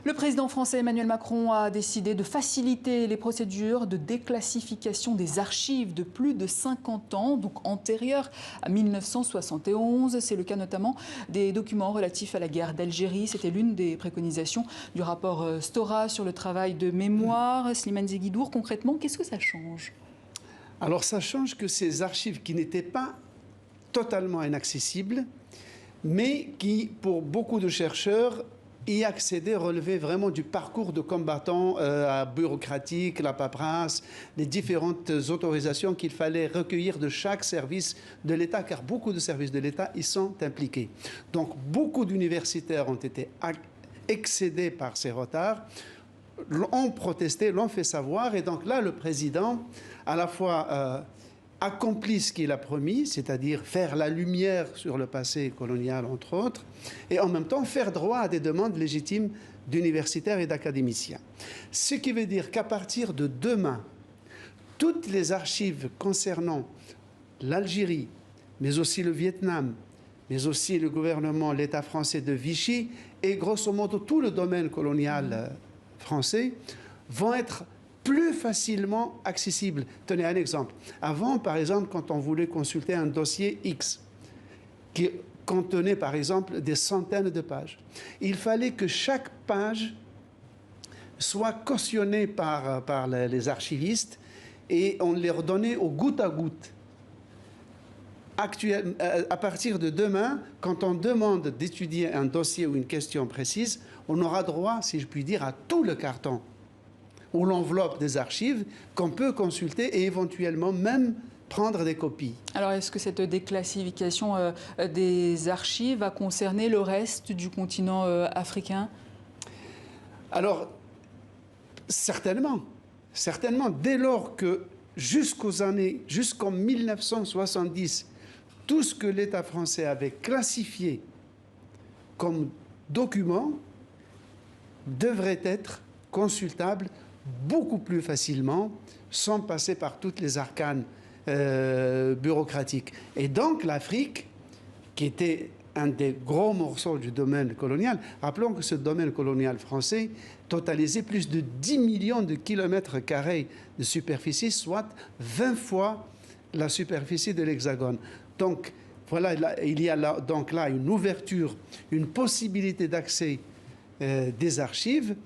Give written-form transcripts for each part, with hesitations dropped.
Le président français Emmanuel Macron a décidé de faciliter les procédures de déclassification des archives de plus de 50 ans, donc antérieures à 1971. C'est le cas notamment des documents relatifs à la guerre d'Algérie. C'était l'une des préconisations du rapport Stora sur le travail de mémoire. Slimane Zeguidour, concrètement, qu'est-ce que ça change ? Alors ça change que ces archives qui n'étaient pas totalement inaccessibles, mais qui, pour beaucoup de chercheurs, y accéder relevait vraiment du parcours de combattant bureaucratique, la paperasse, les différentes autorisations qu'il fallait recueillir de chaque service de l'État, car beaucoup de services de l'État y sont impliqués. Donc beaucoup d'universitaires ont été excédés par ces retards, ont protesté, l'ont fait savoir, et donc là, le président, à la fois accomplit ce qu'il a promis, c'est-à-dire faire la lumière sur le passé colonial, entre autres, et en même temps faire droit à des demandes légitimes d'universitaires et d'académiciens. Ce qui veut dire qu'à partir de demain, toutes les archives concernant l'Algérie, mais aussi le Vietnam, mais aussi le gouvernement, l'État français de Vichy, et grosso modo tout le domaine colonial français, vont être plus facilement accessible. Tenez un exemple. Avant, par exemple, quand on voulait consulter un dossier X, qui contenait, par exemple, des centaines de pages, il fallait que chaque page soit cautionnée par les archivistes et on les redonnait au goutte à goutte. À partir de demain, quand on demande d'étudier un dossier ou une question précise, on aura droit, si je puis dire, à tout le carton ou l'enveloppe des archives qu'on peut consulter et éventuellement même prendre des copies. Alors, est-ce que cette déclassification des archives va concerner le reste du continent africain ? Alors, certainement. Certainement, dès lors que jusqu'en 1970, tout ce que l'État français avait classifié comme document devrait être consultable beaucoup plus facilement, sans passer par toutes les arcanes bureaucratiques. Et donc l'Afrique, qui était un des gros morceaux du domaine colonial, rappelons que ce domaine colonial français totalisait plus de 10 millions de kilomètres carrés de superficie, soit 20 fois la superficie de l'Hexagone. Donc voilà, il y a donc là une ouverture, une possibilité d'accès des archives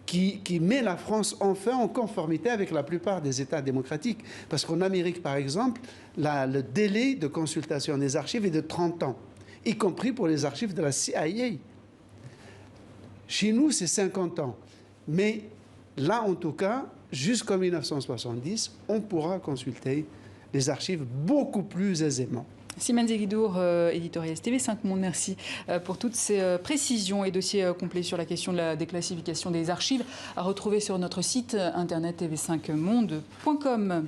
qui met la France enfin en conformité avec la plupart des États démocratiques. Parce qu'en Amérique, par exemple, le délai de consultation des archives est de 30 ans, y compris pour les archives de la CIA. Chez nous, c'est 50 ans. Mais là, en tout cas, jusqu'en 1970, on pourra consulter les archives beaucoup plus aisément. Slimane Zeguidour, éditorialiste TV5 Monde, merci pour toutes ces précisions et dossiers complets sur la question de la déclassification des archives à retrouver sur notre site internet tv5monde.com.